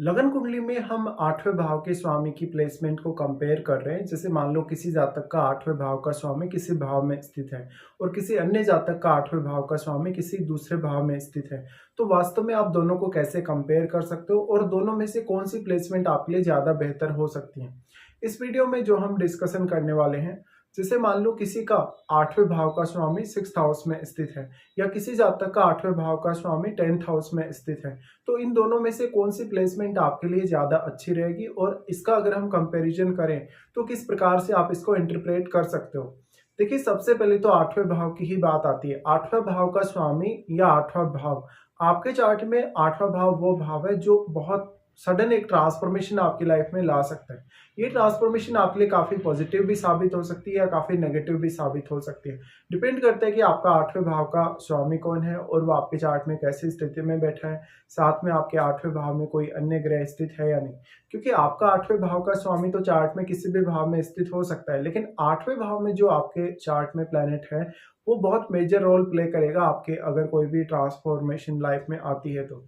लगन कुंडली में हम आठवें भाव के स्वामी की प्लेसमेंट को कंपेयर कर रहे हैं। जैसे मान लो किसी जातक का आठवें भाव का स्वामी किसी भाव में स्थित है और किसी अन्य जातक का आठवें भाव का स्वामी किसी दूसरे भाव में स्थित है, तो वास्तव में आप दोनों को कैसे कंपेयर कर सकते हो और दोनों में से कौन सी प्लेसमेंट आपके लिए ज़्यादा बेहतर हो सकती है। इस वीडियो में जो हम डिस्कशन करने वाले हैं, जैसे मान लो किसी का आठवें भाव का स्वामी 6th हाउस में स्थित है या किसी जातक का आठवें भाव का स्वामी 10th हाउस में स्थित है, तो इन दोनों में से कौन सी प्लेसमेंट आपके लिए ज़्यादा अच्छी रहेगी और इसका अगर हम कंपैरिजन करें तो किस प्रकार से आप इसको इंटरप्रेट कर सकते हो। देखिए, सबसे पहले तो आठवें भाव की ही बात आती है। आठवें भाव का स्वामी या आठवां भाव, आपके चार्ट में आठवां भाव वो भाव है जो बहुत सडन एक ट्रांसफॉर्मेशन आपकी लाइफ में ला सकता है। ये ट्रांसफॉर्मेशन आपके लिए काफ़ी पॉजिटिव भी साबित हो सकती है या काफ़ी नेगेटिव भी साबित हो सकती है। डिपेंड करता है कि आपका आठवें भाव का स्वामी कौन है और वो आपके चार्ट में कैसी स्थिति में बैठा है, साथ में आपके आठवें भाव में कोई अन्य ग्रह स्थित है या नहीं। क्योंकि आपका आठवें भाव का स्वामी तो चार्ट में किसी भी भाव में स्थित हो सकता है, लेकिन आठवें भाव में जो आपके चार्ट में प्लैनेट है वो बहुत मेजर रोल प्ले करेगा आपके, अगर कोई भी ट्रांसफॉर्मेशन लाइफ में आती है तो।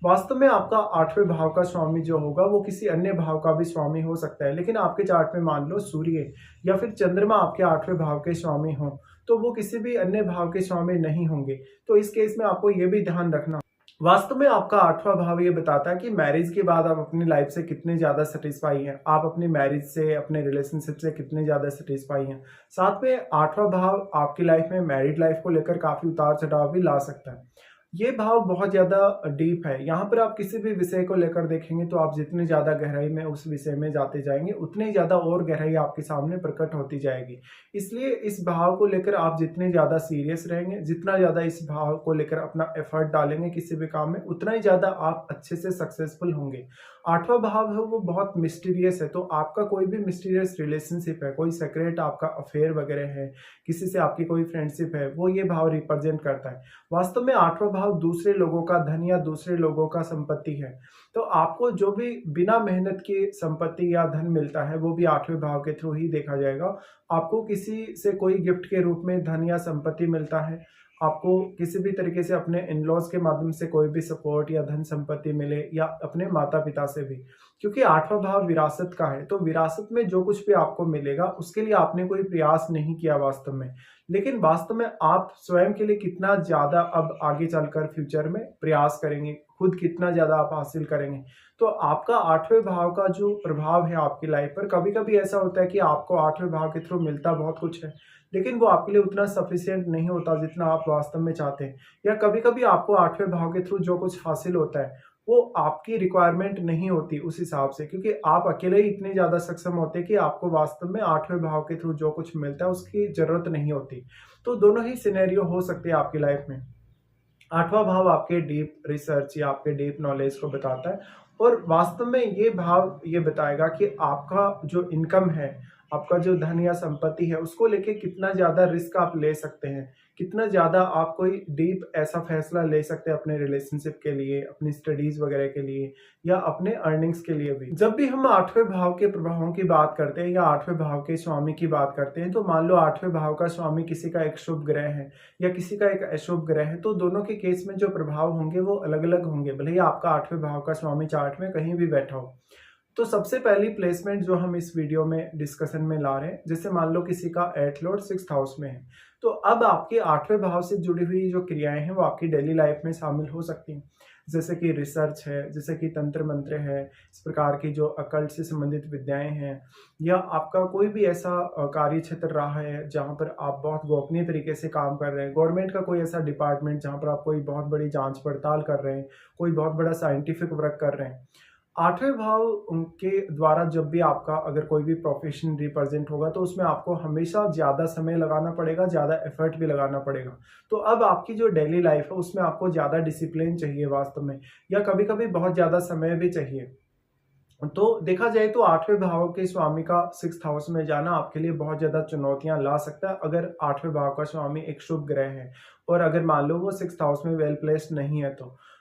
वास्तव में आपका आठवें भाव का स्वामी जो होगा वो किसी अन्य भाव का भी स्वामी हो सकता है, लेकिन आपके चार्ट में मान लो सूर्य या फिर चंद्रमा आपके आठवें भाव के स्वामी हो, तो वो किसी भी अन्य भाव के स्वामी नहीं होंगे। तो इस केस में आपको ये भी ध्यान रखना, वास्तव में आपका आठवां भाव ये बताता है कि मैरिज के बाद आप अपनी लाइफ से कितने ज्यादा सेटिस्फाई हैं, आप अपनी मैरिज से, अपने रिलेशनशिप से कितने ज्यादा सेटिस्फाई हैं। साथ में आठवां भाव आपकी लाइफ में मैरिड लाइफ को लेकर काफी उतार चढ़ाव भी ला सकता है। ये भाव बहुत ज़्यादा डीप है। यहाँ पर आप किसी भी विषय को लेकर देखेंगे तो आप जितनी ज़्यादा गहराई में उस विषय में जाते जाएंगे, उतनी ही ज़्यादा और गहराई आपके सामने प्रकट होती जाएगी। इसलिए इस भाव को लेकर आप जितने ज़्यादा सीरियस रहेंगे, जितना ज़्यादा इस भाव को लेकर अपना एफर्ट डालेंगे किसी भी काम में, उतना ही ज़्यादा आप अच्छे से सक्सेसफुल होंगे। आठवां भाव है वो बहुत मिस्टीरियस है, तो आपका कोई भी मिस्टीरियस रिलेशनशिप है, कोई सेक्रेट आपका अफेयर वगैरह है, किसी से आपकी कोई फ्रेंडशिप है, वो ये भाव रिप्रेजेंट करता है। वास्तव में आठवां भाव दूसरे लोगों का धन या दूसरे लोगों का संपत्ति है। तो आपको जो भी बिना मेहनत की संपत्ति या धन मिलता है वो भी आठवें भाव के थ्रू ही देखा जाएगा। आपको किसी से कोई गिफ्ट के रूप में धन या संपत्ति मिलता है, आपको किसी भी तरीके से अपने इन-लॉज के माध्यम से कोई भी सपोर्ट या धन संपत्ति मिले या अपने माता-पिता से भी, क्योंकि आठवां भाव विरासत का है, तो विरासत में जो कुछ भी आपको मिलेगा उसके लिए आपने कोई प्रयास नहीं किया वास्तव में। लेकिन वास्तव में आप स्वयं के लिए कितना ज़्यादा अब आगे चलकर फ्यूचर में प्रयास करेंगे, खुद कितना ज़्यादा आप हासिल करेंगे। तो आपका आठवें भाव का जो प्रभाव है आपकी लाइफ पर, कभी-कभी ऐसा होता है कि आपको आठवें भाव के थ्रू मिलता बहुत कुछ है, लेकिन वो आपके लिए उतना सफिशिएंट नहीं होता जितना आप वास्तव में चाहते हैं। या कभी-कभी आपको आठवें भाव के थ्रू जो कुछ हासिल होता है, वो आपकी रिक्वायरमेंट नहीं होती उस हिसाब से, क्योंकि आप अकेले ही इतने ज़्यादा सक्षम होते हैं कि आपको वास्तव में आठवें भाव के थ्रू जो कुछ मिलता है उसकी ज़रूरत नहीं होती। तो दोनों ही सिनेरियो हो सकते हैं आपकी लाइफ में। आठवां भाव आपके डीप रिसर्च या आपके डीप नॉलेज को बताता है और वास्तव में ये भाव ये बताएगा कि आपका जो इनकम है, आपका जो धन या संपत्ति है, उसको लेके कितना ज़्यादा रिस्क आप ले सकते हैं, कितना ज़्यादा आप कोई डीप ऐसा फैसला ले सकते हैं अपने रिलेशनशिप के लिए, अपनी स्टडीज़ वगैरह के लिए या अपने अर्निंग्स के लिए भी। जब भी हम आठवें भाव के प्रभावों की बात करते हैं या आठवें भाव के स्वामी की बात करते हैं, तो मान लो आठवें भाव का स्वामी किसी का एक शुभ ग्रह है या किसी का एक अशुभ ग्रह है, तो दोनों के केस में जो प्रभाव होंगे वो अलग-अलग होंगे, भले ही आपका आठवें भाव का स्वामी चार्ट में कहीं भी बैठा हो। तो सबसे पहली प्लेसमेंट जो हम इस वीडियो में डिस्कशन में ला रहे हैं, जैसे मान लो किसी का 8th लॉर्ड 6th हाउस में है, तो अब आपके आठवें भाव से जुड़ी हुई जो क्रियाएं हैं वो आपकी डेली लाइफ में शामिल हो सकती हैं। जैसे कि रिसर्च है, जैसे कि तंत्र मंत्र है, इस प्रकार की जो अकल्ट से संबंधित विद्याएं हैं, या आपका कोई भी ऐसा कार्य क्षेत्र रहा है जहां पर आप बहुत गोपनीय तरीके से काम कर रहे हैं, गवर्नमेंट का कोई ऐसा डिपार्टमेंट जहां पर आप कोई बहुत बड़ी जांच पड़ताल कर रहे हैं, कोई बहुत बड़ा साइंटिफिक वर्क कर रहे हैं। आठवें भाव के द्वारा जब भी आपका अगर कोई भी प्रोफेशन रिप्रेजेंट होगा तो उसमें आपको हमेशा ज़्यादा समय लगाना पड़ेगा, ज़्यादा एफर्ट भी लगाना पड़ेगा। तो अब आपकी जो डेली लाइफ है उसमें आपको ज़्यादा डिसिप्लिन चाहिए वास्तव में, या कभी-कभी बहुत ज़्यादा समय भी चाहिए। तो देखा जाए तो आठवें भाव के स्वामी का 6th हाउस में जाना आपके लिए बहुत ज़्यादा चुनौतियां ला सकता है, अगर आठवें भाव का स्वामी एक शुभ ग्रह है और अगर मान लो वो 6th हाउस में वेल प्लेस्ड नहीं है तो।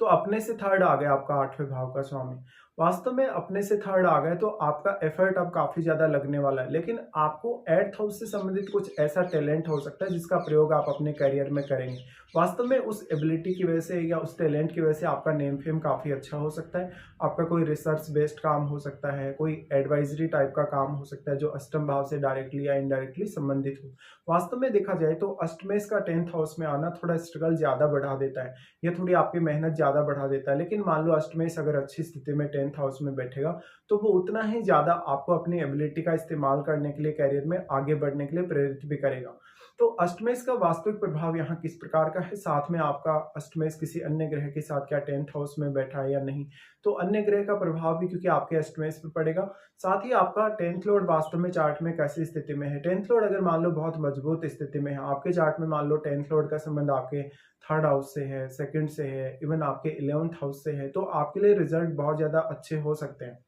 तो अपने से थर्ड आ गया आपका 8वें भाव का स्वामी। वास्तव में अपने से थर्ड आ गए तो आपका एफर्ट अब काफ़ी ज़्यादा लगने वाला है, लेकिन आपको 8th हाउस से संबंधित कुछ ऐसा टैलेंट हो सकता है जिसका प्रयोग आप अपने करियर में करेंगे। वास्तव में उस एबिलिटी की वजह से या उस टैलेंट की वजह से आपका नेम फेम काफ़ी अच्छा हो सकता है। आपका कोई रिसर्च बेस्ड काम हो सकता है, कोई एडवाइजरी टाइप का काम हो सकता है जो अष्टम भाव से डायरेक्टली या इनडायरेक्टली संबंधित हो। वास्तव में देखा जाए तो अष्टमेश का 10th हाउस में आना थोड़ा स्ट्रगल ज़्यादा बढ़ा देता है, या थोड़ी आपकी मेहनत ज़्यादा बढ़ा देता है। लेकिन मान लो अष्टमेश अगर अच्छी स्थिति में 10th हाउस में बैठेगा, तो वो उतना ही ज़्यादा आपको अपनी एबिलिटी का इस्तेमाल करने के लिए करियर में आगे बढ़ने के लिए प्रेरित भी करेगा। तो अष्टमेश का वास्तविक प्रभाव यहाँ किस प्रकार का है, साथ में आपका अष्टमेश किसी अन्य ग्रह के साथ क्या 10th हाउस में बैठा है या नहीं, तो अन्य ग्रह का प्रभाव भी क्योंकि आपके अष्टमेश पे पड़ेगा। साथ ही आपका 10th लॉर्ड वास्तव में चार्ट में कैसी स्थिति में है। 10th लॉर्ड अगर मान लो बहुत मजबूत स्थिति में है आपके चार्ट में, मान लो 10th लॉर्ड का संबंध आपके थर्ड हाउस से है, सेकंड से है, इवन आपके 11th हाउस से है, तो आपके लिए रिजल्ट बहुत ज्यादा अच्छे हो सकते हैं।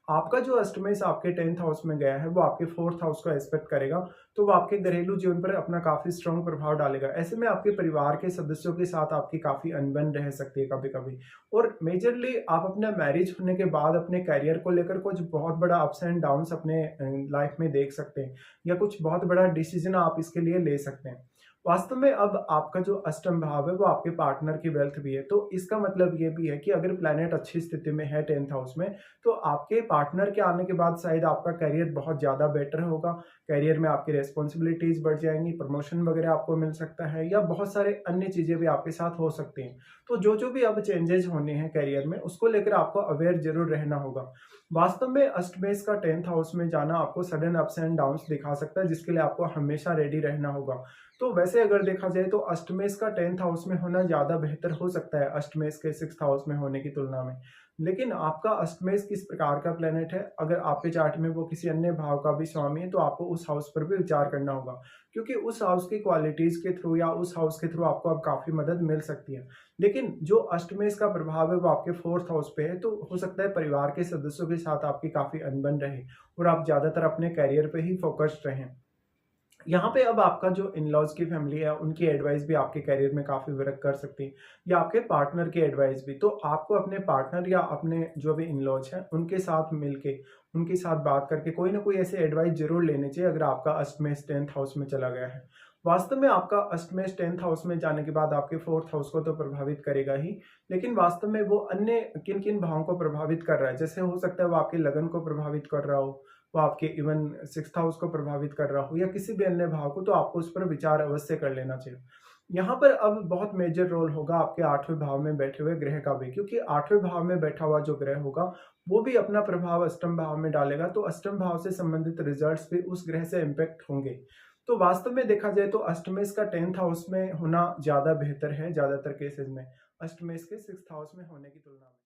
आपका जो अष्टमेश आपके 10th हाउस में गया है वो आपके 4th हाउस को एस्पेक्ट करेगा, तो वो आपके घरेलू जीवन पर अपना काफी स्ट्रॉन्ग प्रभाव डालेगा। ऐसे में आपके परिवार के सदस्यों के साथ आपकी काफी अनबन रह सकती है कभी कभी, और मेजरली आप अपना मैरिज होने के बाद अपने करियर को लेकर कुछ बहुत बड़ा अप्स एंड डाउन्स अपने लाइफ में देख सकते हैं, या कुछ बहुत बड़ा डिसीजन आप इसके लिए ले सकते हैं। वास्तव में अब आपका जो अष्टम भाव है वो आपके पार्टनर की वेल्थ भी है, तो इसका मतलब ये भी है कि अगर प्लैनेट अच्छी स्थिति में है 10th हाउस में, तो आपके पार्टनर के आने के बाद शायद आपका करियर बहुत ज़्यादा बेटर होगा। करियर में आपकी रिस्पॉन्सिबिलिटीज़ बढ़ जाएँगी, प्रमोशन वगैरह आपको मिल सकता है, या बहुत सारे अन्य चीज़ें भी आपके साथ हो सकती हैं। तो जो भी अब चेंजेज़ होने हैं करियर में, उसको लेकर आपको अवेयर ज़रूर रहना होगा। वास्तव में अष्टमेश का 10th हाउस में जाना आपको सडन अप्स एंड डाउन्स दिखा सकता है, जिसके लिए आपको हमेशा रेडी रहना होगा। तो वैसे अगर देखा जाए तो अष्टमेश का 10th हाउस में होना ज़्यादा बेहतर हो सकता है अष्टमेश के 6th हाउस में होने की तुलना में। लेकिन आपका अष्टमेश किस प्रकार का प्लेनेट है, अगर आपके चार्ट में वो किसी अन्य भाव का भी स्वामी है, तो आपको उस हाउस पर भी विचार करना होगा, क्योंकि उस हाउस की क्वालिटीज़ के थ्रू या उस हाउस के थ्रू आपको अब काफ़ी मदद मिल सकती है। लेकिन जो अष्टमेश का प्रभाव है वो आपके 4th हाउस पे है, तो हो सकता है परिवार के सदस्यों के साथ आपकी काफ़ी अनबन रहे और आप ज़्यादातर अपने करियर पे ही फ़ोकस्ड रहें। यहाँ पे अब आपका जो इन-लॉज़ की फैमिली है, उनकी एडवाइस भी आपके करियर में काफ़ी वर्क कर सकती है, या आपके पार्टनर की एडवाइस भी। तो आपको अपने पार्टनर या अपने जो भी इन-लॉज़ हैं, उनके साथ मिलके, उनके साथ बात करके कोई ना कोई ऐसी एडवाइस ज़रूर लेनी चाहिए अगर आपका अष्टमेश 10th हाउस में चला गया है। वास्तव में आपका अष्टमेश 10th हाउस में जाने के बाद आपके 4th हाउस को तो प्रभावित करेगा ही, लेकिन वास्तव में वो अन्य किन-किन भावों को प्रभावित कर रहा है। जैसे हो सकता है वो आपके लगन को प्रभावित कर रहा हो, वो आपके इवन 6th हाउस को प्रभावित कर रहा हो, या किसी भी अन्य भाव को, तो आपको उस पर विचार अवश्य कर लेना चाहिए। यहाँ पर अब बहुत मेजर रोल होगा आपके 8वें भाव में बैठे हुए ग्रह का भी, क्योंकि 8वें भाव में बैठा हुआ जो ग्रह होगा वो भी अपना प्रभाव अष्टम भाव में डालेगा, तो अष्टम भाव से संबंधित रिजल्ट्स भी उस ग्रह से इम्पैक्ट होंगे। तो वास्तव में देखा जाए तो अष्टमेश का 10th हाउस में होना ज़्यादा बेहतर है ज़्यादातर केसेस में, अष्टमेश के 6th हाउस में होने की तुलना में।